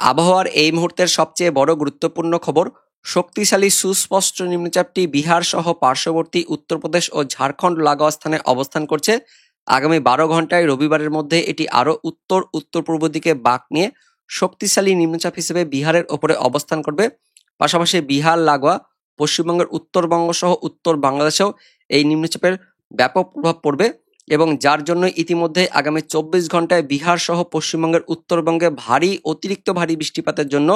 আবহাওয়ার এই মুহূর্তের সবচেয়ে বড় গুরুত্বপূর্ণ খবর, শক্তিশালী সুস্পষ্ট নিম্নচাপটি বিহার সহ পার্শ্ববর্তী উত্তরপ্রদেশ ও ঝাড়খণ্ড লাগোয়া স্থানে অবস্থান করছে। আগামী 12 ঘন্টায় রবিবারের মধ্যে এটি আরও উত্তর উত্তর পূর্ব দিকে বাঁক নিয়ে শক্তিশালী নিম্নচাপ হিসেবে বিহারের ওপরে অবস্থান করবে। পাশাপাশি বিহার লাগোয়া পশ্চিমবঙ্গের উত্তরবঙ্গ সহ উত্তর বাংলাদেশেও এই নিম্নচাপের ব্যাপক প্রভাব পড়বে এবং যার জন্য ইতিমধ্যে আগামী 24 ঘন্টায় বিহার সহ পশ্চিমবঙ্গের উত্তরবঙ্গে অতিরিক্ত ভারী বৃষ্টিপাতের জন্য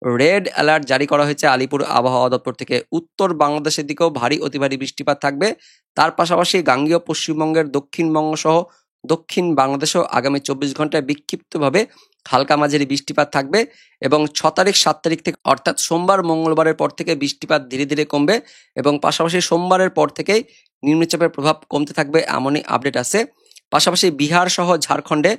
রেড অ্যালার্ট জারি করা হয়েছে আলিপুর আবহাওয়া দপ্তর থেকে। উত্তর বাংলাদেশের দিকেও অতি ভারী বৃষ্টিপাত থাকবে। তার পাশাপাশি গাঙ্গেয় পশ্চিমবঙ্গের দক্ষিণবঙ্গ সহ দক্ষিণ বাংলাদেশেও আগামী 24 ঘন্টায় বিক্ষিপ্তভাবে হালকা মাঝারি বৃষ্টিপাত থাকবে এবং 6 তারিখ 7 তারিখ থেকে অর্থাৎ সোমবার মঙ্গলবারের পর থেকে বৃষ্টিপাত ধীরে ধীরে কমবে এবং পাশাপাশি সোমবারের পর থেকেই নিম্নচাপের প্রভাব কমতে থাকবে, এমনই আপডেট আছে। পাশাপাশি বিহার সহ ঝাড়খণ্ডে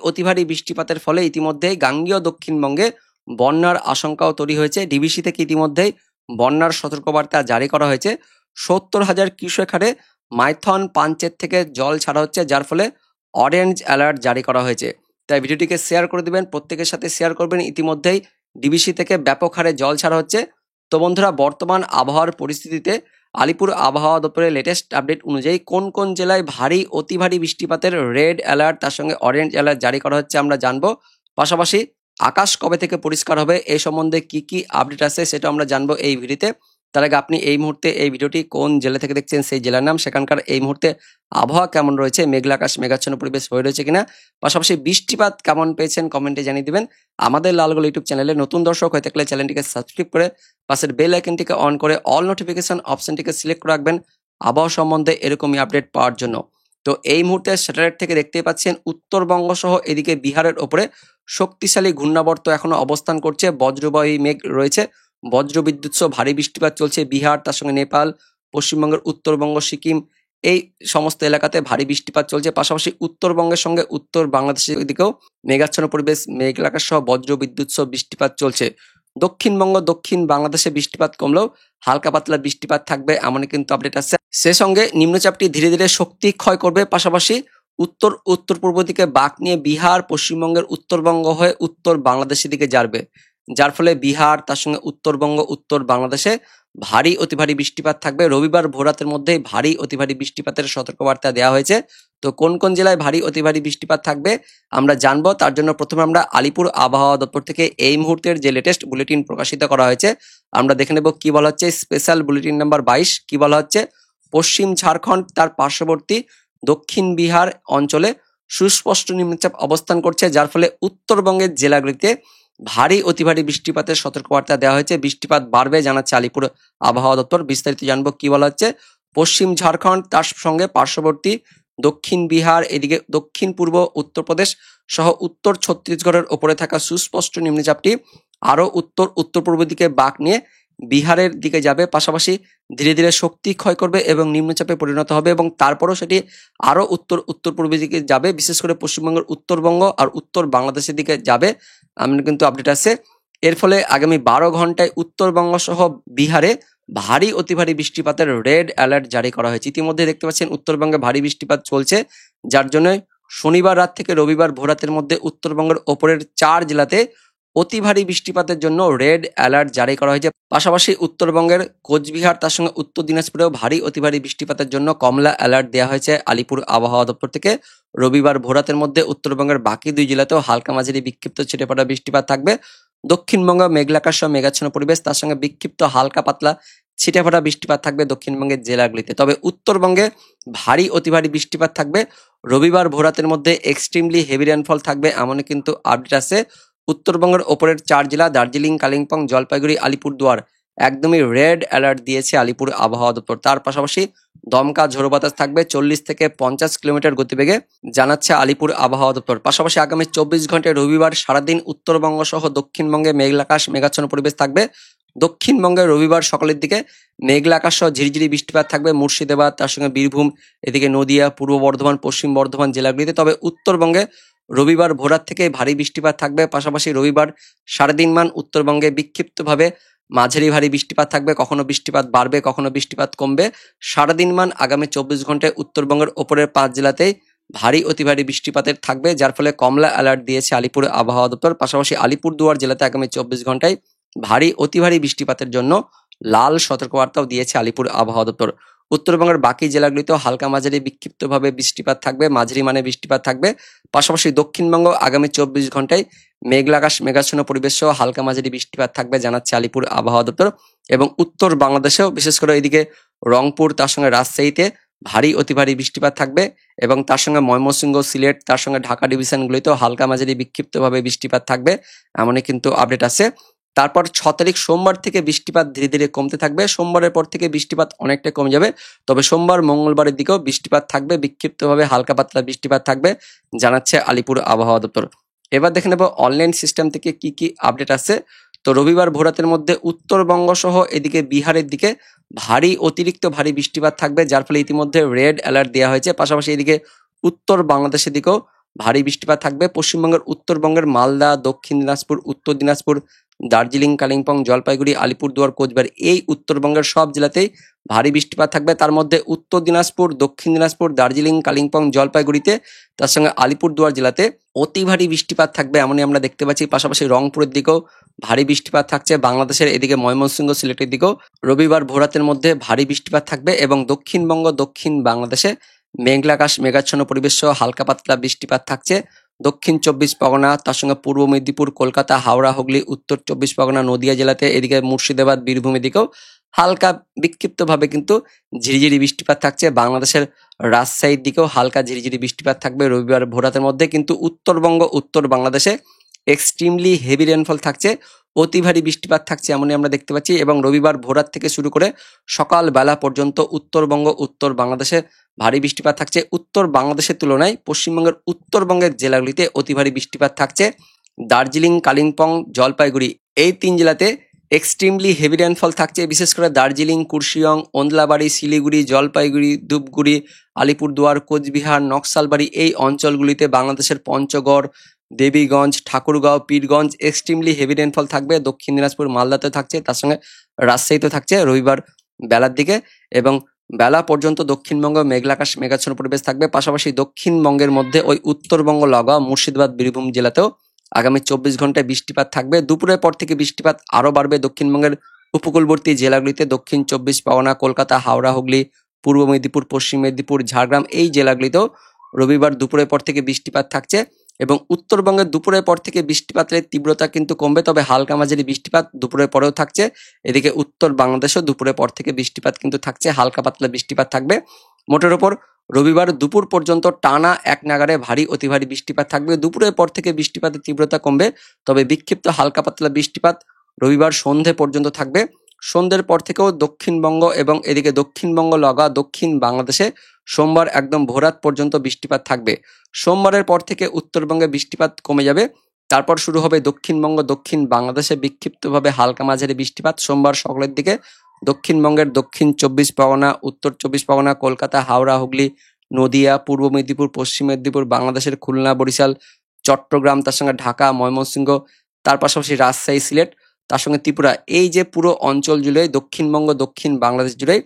অতি ভারী বৃষ্টিপাতের ফলে ইতিমধ্যেই গাঙ্গেয় দক্ষিণবঙ্গে বন্যার আশঙ্কাও তৈরি হয়েছে। ডিবিসি থেকে ইতিমধ্যেই বন্যার সতর্কবার্তা জারি করা হয়েছে। 70,000 কিউসেক হারে মাইথন পাঞ্চেত থেকে জল ছাড়া হচ্ছে, যার ফলে অরেঞ্জ অ্যালার্ট জারি করা হয়েছে। তাই ভিডিওটিকে শেয়ার করে দিবেন, প্রত্যেকের সাথে শেয়ার করবেন। ইতিমধ্যেই ডিবিসি থেকে ব্যাপক হারে জল ছাড়া হচ্ছে। তো বন্ধুরা, বর্তমান আবহাওয়ার পরিস্থিতিতে আলিপুর আবহাওয়া দপ্তরের লেটেস্ট আপডেট অনুযায়ী কোন কোন জেলায় অতি ভারী বৃষ্টিপাতের রেড অ্যালার্ট তার সঙ্গে অরেঞ্জ অ্যালার্ট জারি করা হচ্ছে আমরা জানবো। পাশাপাশি আকাশ কবে থেকে পরিষ্কার হবে এই সম্বন্ধে কি কি আপডেট আছে সেটা আমরা জানবো এই ভিডিওতে। তার আগে আপনি এই মুহূর্তে এই ভিডিওটি কোন জেলা থেকে দেখছেন সেই জেলার নাম, সেখানকার এই মুহূর্তে আবহাওয়া কেমন রয়েছে, মেঘলা আকাশ মেঘাচ্ছন্ন পরিবেশ হয়ে রয়েছে কিনা, পাশাপাশি বৃষ্টিপাত কেমন পেয়েছেন কমেন্টে জানিয়ে দিবেন। আমাদের লালগোল ইউটিউব চ্যানেলে নতুন দর্শক হয়ে থাকলে চ্যানেলটিকে সাবস্ক্রাইব করে পাশের বেল আইকনটিকে অন করে অল নোটিফিকেশন অপশনটিকে সিলেক্ট করে রাখবেন আবহাওয়া সম্বন্ধে এরকমই আপডেট পাওয়ার জন্য। তো এই মুহূর্তে স্যাটেলাইট থেকে দেখতেই পাচ্ছেন উত্তরবঙ্গ সহ এদিকে বিহারের ওপরে শক্তিশালী ঘূর্ণাবর্ত এখনো অবস্থান করছে। বজ্রবাহী মেঘ রয়েছে, বজ্রবিদ্যুৎ সহ ভারী বৃষ্টিপাত চলছে বিহার, তার সঙ্গে নেপাল, পশ্চিমবঙ্গের উত্তরবঙ্গ, সিকিম এই সমস্ত এলাকাতে ভারী বৃষ্টিপাত চলছে। পাশাপাশি উত্তরবঙ্গের সঙ্গে উত্তর বাংলাদেশের দিকেও মেঘাচ্ছন্ন পরিবেশ, মেঘলা আকাশ সহ বজ্রবিদ্যুৎ সহ বৃষ্টিপাত চলছে। দক্ষিণবঙ্গ দক্ষিণ বাংলাদেশে বৃষ্টিপাত কমলেও হালকা পাতলা বৃষ্টিপাত থাকবে, এমনই কিন্তু আপডেট আছে। সে সঙ্গে নিম্নচাপটি ধীরে ধীরে শক্তি ক্ষয় করবে, পাশাপাশি উত্তর উত্তর পূর্ব দিকে বাঁক নিয়ে বিহার পশ্চিমবঙ্গের উত্তরবঙ্গ হয়ে উত্তর বাংলাদেশের দিকে যাবে, যার ফলে বিহার তার সঙ্গে উত্তরবঙ্গ উত্তর বাংলাদেশে অতি ভারী বৃষ্টিপাত থাকবে। রবিবার ভোররাতের মধ্যে অতি ভারী বৃষ্টিপাতের সতর্কবার্তা দেওয়া হয়েছে। তো কোন কোন জেলায় অতি ভারী বৃষ্টিপাত থাকবে আমরা জানবো। তার জন্য প্রথমে আমরা আলিপুর আবহাওয়া দপ্তর থেকে এই মুহূর্তের যে লেটেস্ট বুলেটিন প্রকাশিত করা হয়েছে আমরা দেখে নেব কি বলা হচ্ছে। স্পেশাল বুলেটিন নাম্বার 22 কি বলা হচ্ছে, পশ্চিম ঝাড়খণ্ড তার পার্শ্ববর্তী দক্ষিণ বিহার অঞ্চলে সুস্পষ্ট নিম্নচাপ অবস্থান করছে, যার ফলে উত্তরবঙ্গের জেলাগুলিতে অতি ভারী বৃষ্টিপাতের সতর্কবার্তা দেওয়া হয়েছে। বৃষ্টিপাত বাড়বে জানাচ্ছে আলিপুর আবহাওয়া দপ্তর। বিস্তারিত জানবো কি বলা হচ্ছে। পশ্চিম ঝাড়খণ্ড তার সঙ্গে পার্শ্ববর্তী দক্ষিণ বিহার, এদিকে দক্ষিণ পূর্ব উত্তরপ্রদেশ সহ উত্তর ছত্তিশগড়ের ওপরে থাকা সুস্পষ্ট নিম্নচাপটি আরো উত্তর উত্তর পূর্ব দিকে বাঁক নিয়ে বিহারের দিকে যাবে, পাশাপাশি ধীরে ধীরে শক্তি ক্ষয় করবে এবং নিম্নচাপে পরিণত হবে এবং তারপরও সেটি আরো উত্তর উত্তর পূর্ব দিকে যাবে, বিশেষ করে পশ্চিমবঙ্গের উত্তরবঙ্গ আর উত্তর বাংলাদেশের দিকে যাবে, এমন কিন্তু আপডেট আছে। এর ফলে আগামী 12 ঘন্টায় উত্তরবঙ্গ সহ বিহারে অতি ভারী বৃষ্টিপাতের রেড অ্যালার্ট জারি করা হয়েছে। ইতিমধ্যে দেখতে পাচ্ছেন উত্তরবঙ্গে ভারী বৃষ্টিপাত চলছে, যার জন্য শনিবার রাত থেকে রবিবার ভোররাতের মধ্যে উত্তরবঙ্গের ওপরের 4 জেলাতে অতি ভারী বৃষ্টিপাতের জন্য রেড অ্যালার্ট জারি করা হয়েছে। পাশাপাশি উত্তরবঙ্গের কোচবিহার তার সঙ্গে উত্তর দিনাজপুরেও অতি ভারী বৃষ্টিপাতের জন্য কমলা অ্যালার্ট দেওয়া হয়েছে আলিপুর আবহাওয়া দপ্তর থেকে। রবিবার ভোররাতের মধ্যে উত্তরবঙ্গের বাকি 2 জেলাতেও হালকা মাঝারি বিক্ষিপ্ত ছিটেফোঁটা বৃষ্টিপাত থাকবে। দক্ষিণবঙ্গ মেঘলা আকাশ সহ মেঘাচ্ছন্ন পরিবেশ, তার সঙ্গে বিক্ষিপ্ত হালকা পাতলা ছিটেফোঁটা বৃষ্টিপাত থাকবে দক্ষিণবঙ্গের জেলাগুলিতে। তবে উত্তরবঙ্গে অতি ভারী বৃষ্টিপাত থাকবে। রবিবার ভোররাতের মধ্যে এক্সট্রিমলি হেভি রেনফল থাকবে, এমনই কিন্তু আপডেট আছে। উত্তরবঙ্গের ওপরের 4 জেলা দার্জিলিং, কালিম্পং, জলপাইগুড়ি, আলিপুরদুয়ার একদমই রেড অ্যালার্ট দিয়েছে আলিপুর আবহাওয়া দপ্তর। তার পাশাপাশি দমকা ঝোড়ো বাতাস থাকবে 40 থেকে 50 কিলোমিটার গতিবেগে জানাচ্ছে আলিপুর আবহাওয়া দপ্তর। পাশাপাশি আগামী 24 ঘন্টায় রবিবার সারাদিন উত্তরবঙ্গ সহ দক্ষিণবঙ্গে মেঘলা আকাশ মেঘাচ্ছন্ন পরিবেশ থাকবে। দক্ষিণবঙ্গে রবিবার সকালের দিকে মেঘলা আকাশ সহ ঝিরিঝিরি বৃষ্টিপাত থাকবে মুর্শিদাবাদ, তার সঙ্গে বীরভূম, এদিকে নদিয়া, পূর্ব বর্ধমান, পশ্চিম বর্ধমান জেলাগুলিতে। তবে উত্তরবঙ্গে রবিবার ভোররাত থেকে ভারী বৃষ্টিপাত থাকবে। পাশাপাশি রবিবার সারাদিন উত্তরবঙ্গে বিক্ষিপ্তভাবে মাঝারি ভারী বৃষ্টিপাত থাকবে, কখনো বৃষ্টিপাত বাড়বে কখনো বৃষ্টিপাত কমবে। সারাদিন আগামী 24 ঘন্টায় উত্তরবঙ্গের ওপরের 5 জেলাতেই ভারী অতি ভারী বৃষ্টিপাতের থাকবে, যার ফলে কমলা অ্যালার্ট দিয়েছে আলিপুর আবহাওয়া দপ্তর। পাশাপাশি আলিপুরদুয়ার জেলাতে আগামী 24 ঘন্টায় ভারী অতি ভারী বৃষ্টিপাতের জন্য লাল সতর্কবার্তাও দিয়েছে আলিপুর আবহাওয়া দপ্তর। উত্তরবঙ্গের বাকি জেলাগুলিতেও হালকা মাঝারি বিক্ষিপ্তভাবে বৃষ্টিপাত থাকবে, মাঝারি মানে বৃষ্টিপাত থাকবে। পাশাপাশি দক্ষিণবঙ্গ আগামী 24 ঘন্টায় মেঘলা আকাশ মেঘাচ্ছন্ন পরিবেশ সহ হালকা মাঝারি বৃষ্টিপাত থাকবে জানাচ্ছে আলিপুর আবহাওয়া দপ্তর। এবং উত্তর বাংলাদেশেও বিশেষ করে এদিকে রংপুর, তার সঙ্গে রাজশাহীতে ভারী অতি ভারী বৃষ্টিপাত থাকবে এবং তার সঙ্গে ময়মনসিংহ, সিলেট, তার সঙ্গে ঢাকা ডিভিশনগুলিতেও হালকা মাঝারি বিক্ষিপ্তভাবে বৃষ্টিপাত থাকবে, এমনই কিন্তু আপডেট আছে। তারপর 6 তারিখ সোমবার থেকে বৃষ্টিপাত ধীরে ধীরে কমতে থাকবে। সোমবারের পর থেকে বৃষ্টিপাত অনেকটা কমে যাবে, তবে সোমবার মঙ্গলবারের দিকেও বৃষ্টিপাত থাকবে, বিক্ষিপ্তভাবে হালকা পাতলা বৃষ্টিপাত থাকবে জানাচ্ছে আলিপুর আবহাওয়া দপ্তর। এবার দেখে নেব অনলাইন সিস্টেম থেকে কি কি আপডেট আছে। তো রবিবার ভোরাতের মধ্যে উত্তরবঙ্গ সহ এদিকে বিহারের দিকে ভারী অতিরিক্ত ভারী বৃষ্টিপাত থাকবে, যার ফলে ইতিমধ্যে রেড অ্যালার্ট দেওয়া হয়েছে। পাশাপাশি এদিকে উত্তর বাংলাদেশের দিকেও ভারী বৃষ্টিপাত থাকবে। পশ্চিমবঙ্গের উত্তরবঙ্গের মালদা, দক্ষিণ দিনাজপুর, উত্তর দিনাজপুর, দার্জিলিং, কালিম্পং, জলপাইগুড়ি, আলিপুরদুয়ার, কোচবিহার এই উত্তরবঙ্গের সব জেলাতেই ভারী বৃষ্টিপাত থাকবে। তার মধ্যে উত্তর দিনাজপুর, দক্ষিণ দিনাজপুর, দার্জিলিং, কালিম্পং, জলপাইগুড়িতে, তার সঙ্গে আলিপুরদুয়ার জেলাতে অতি ভারী বৃষ্টিপাত থাকবে এমনই আমরা দেখতে পাচ্ছি। পাশাপাশি রংপুরের দিকেও ভারী বৃষ্টিপাত থাকছে। বাংলাদেশের এদিকে ময়মনসিংহ, সিলেটের দিকেও রবিবার ভোরাতের মধ্যে ভারী বৃষ্টিপাত থাকবে এবং দক্ষিণবঙ্গ, দক্ষিণ বাংলাদেশে মেঘলা আকাশ মেঘাচ্ছন্ন পরিবেশ সহ হালকা পাতলা বৃষ্টিপাত থাকছে। দক্ষিণ 24 পরগনা, তার সঙ্গে পূর্ব মেদিনীপুর, কলকাতা, হাওড়া, হুগলি, উত্তর 24 পরগনা, নদিয়া জেলাতে, এদিকে মুর্শিদাবাদ, বীরভূমের দিকেও হালকা বিক্ষিপ্তভাবে কিন্তু ঝিরিঝিরি বৃষ্টিপাত থাকছে। বাংলাদেশের রাজশাহীর দিকেও হালকা ঝিরিঝিরি বৃষ্টিপাত থাকবে রবিবার ভোরাতের মধ্যে। কিন্তু উত্তরবঙ্গ, উত্তর বাংলাদেশে এক্সট্রিমলি হেভি রেনফল থাকছে, অতি ভারী বৃষ্টিপাত থাকছে এমনই আমরা দেখতে পাচ্ছি। এবং রবিবার ভোরাত থেকে শুরু করে সকাল বেলা পর্যন্ত উত্তরবঙ্গ, উত্তর বাংলাদেশে ভারী বৃষ্টিপাত থাকছে। উত্তর বাংলাদেশের তুলনায় পশ্চিমবঙ্গের উত্তরবঙ্গের জেলাগুলিতে অতি ভারী বৃষ্টিপাত থাকছে। দার্জিলিং, কালিম্পং, জলপাইগুড়ি এই 3 জেলাতে এক্সট্রিমলি হেভি রেনফল থাকছে। বিশেষ করে দার্জিলিং, কুর্শিয়ং, ওন্দলাবাড়ি, শিলিগুড়ি, জলপাইগুড়ি, ধূপগুড়ি, আলিপুরদুয়ার, কোচবিহার, নকশালবাড়ি এই অঞ্চলগুলিতে, বাংলাদেশের Panchagarh, Debiganj, Thakurgaon, Pirganj extremely heavy rainfall থাকবে। দক্ষিণ দিনাজপুর, মালদাতে থাকছে, তার সঙ্গে রাজশাহীতে থাকছে রবিবার বেলার দিকে। এবং বেলা পর্যন্ত দক্ষিণবঙ্গ মেঘলা আকাশ মেঘাচ্ছন্ন পরিবেশ থাকবে। পাশাপাশি দক্ষিণবঙ্গের মধ্যে ওই উত্তরবঙ্গ লাগোয়া মুর্শিদাবাদ, বীরভূম জেলাতেও আগামী 24 ঘন্টায় বৃষ্টিপাত থাকবে। দুপুরের পর থেকে বৃষ্টিপাত আরো বাড়বে দক্ষিণবঙ্গের উপকূলবর্তী জেলাগুলিতে, দক্ষিণ 24 পরগনা, কলকাতা, হাওড়া, হুগলি, পূর্ব মেদিনীপুর, পশ্চিম মেদিনীপুর, ঝাড়গ্রাম এই জেলাগুলিতেও রবিবার দুপুরের পর থেকে বৃষ্টিপাত থাকছে। এবং উত্তরবঙ্গের দুপুরের পর থেকে বৃষ্টিপাতের তীব্রতা কিন্তু কমবে, তবে হালকা মাঝারি বৃষ্টিপাত দুপুরের পরেও থাকছে। এদিকে উত্তর বাংলাদেশেও দুপুরের পর থেকে বৃষ্টিপাত কিন্তু থাকছে, হালকা পাতলা বৃষ্টিপাত থাকবে। মোটের ওপর রবিবার দুপুর পর্যন্ত টানা এক নাগাড়ে ভারী অতি ভারী বৃষ্টিপাত থাকবে। দুপুরের পর থেকে বৃষ্টিপাতের তীব্রতা কমবে, তবে বিক্ষিপ্ত হালকা পাতলা বৃষ্টিপাত রবিবার সন্ধে পর্যন্ত থাকবে। সন্ধ্যের পর থেকেও দক্ষিণবঙ্গ এবং এদিকে দক্ষিণবঙ্গ লাগা দক্ষিণ বাংলাদেশে সোমবার একদম ভোরাত পর্যন্ত বৃষ্টিপাত থাকবে। সোমবারের পর থেকে উত্তরবঙ্গে বৃষ্টিপাত কমে যাবে, তারপর শুরু হবে দক্ষিণবঙ্গ, দক্ষিণ বাংলাদেশে বিক্ষিপ্তভাবে হালকা মাঝারি বৃষ্টিপাত সোমবার সকালের দিকে। দক্ষিণবঙ্গের দক্ষিণ 24 পরগনা, উত্তর 24 পরগনা, কলকাতা, হাওড়া, হুগলি, নদিয়া, পূর্ব মেদিনীপুর, পশ্চিম মেদিনীপুর, বাংলাদেশের খুলনা, বরিশাল, চট্টগ্রাম, তার সঙ্গে ঢাকা, ময়মনসিংহ, তার পাশাপাশি রাজশাহী, সিলেট, তার সঙ্গে ত্রিপুরা এই যে পুরো অঞ্চল জুড়ে দক্ষিণবঙ্গ, দক্ষিণ বাংলাদেশ জুড়ে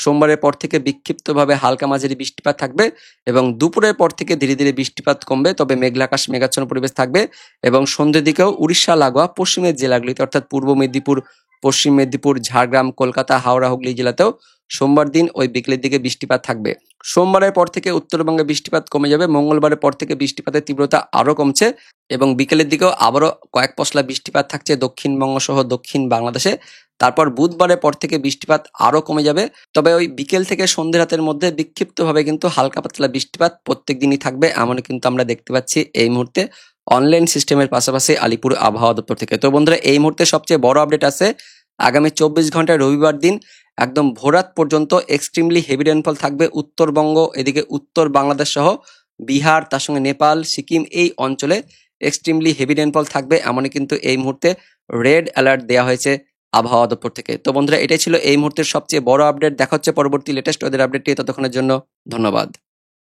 সোমবারের পর থেকে বিক্ষিপ্তভাবে হালকা মাঝারি বৃষ্টিপাত থাকবে এবং দুপুরের পর থেকে ধীরে ধীরে বৃষ্টিপাত কমবে, তবে মেঘলা আকাশ মেঘাচ্ছন্ন পরিবেশ থাকবে। এবং সন্ধ্যের দিকেও উড়িষ্যা লাগোয়া পশ্চিমের জেলাগুলিতে অর্থাৎ পূর্ব মেদিনীপুর, পশ্চিম মেদিনীপুর, ঝাড়গ্রাম, কলকাতা, হাওড়া, হুগলি জেলাতেও সোমবার দিন ওই বিকেলের দিকে বৃষ্টিপাত থাকবে। সোমবারের পর থেকে উত্তরবঙ্গে বৃষ্টিপাত কমে যাবে, মঙ্গলবারের পর থেকে বৃষ্টিপাতের তীব্রতা আরো কমছে এবং বিকেলের দিকেও আবারও কয়েক পশলা বৃষ্টিপাত থাকছে দক্ষিণবঙ্গ সহ দক্ষিণ বাংলাদেশে। তারপর বুধবারের পর থেকে বৃষ্টিপাত আরো কমে যাবে, তবে ওই বিকেল থেকে সন্ধ্যে রাতের মধ্যে বিক্ষিপ্তভাবে কিন্তু হালকা পাতলা বৃষ্টিপাত প্রত্যেক দিনই থাকবে, এমন কিন্তু আমরা দেখতে পাচ্ছি এই মুহূর্তে অনলাইন সিস্টেমের পাশাপাশি আলিপুর আবহাওয়া দপ্তর থেকে। তো বন্ধুরা, এই মুহূর্তে সবচেয়ে বড় আপডেট আছে আগামী 24 ঘন্টায় রবিবার দিন একদম ভোরাত পর্যন্ত এক্সট্রিমলি হেভি রেনফল থাকবে উত্তরবঙ্গ, এদিকে উত্তর বাংলাদেশ সহ বিহার, তার সঙ্গে নেপাল, সিকিম এই অঞ্চলে এক্সট্রিমলি হেভি রেনফল থাকবে, এমনই কিন্তু এই মুহূর্তে রেড অ্যালার্ট দেওয়া হয়েছে আবহাওয়া দপ্তর থেকে। তো বন্ধুরা, এটাই ছিল এই মুহূর্তের সবচেয়ে বড় আপডেট। দেখা হচ্ছে পরবর্তী লেটেস্ট ওয়েদার আপডেটটি, ততক্ষণের জন্য ধন্যবাদ।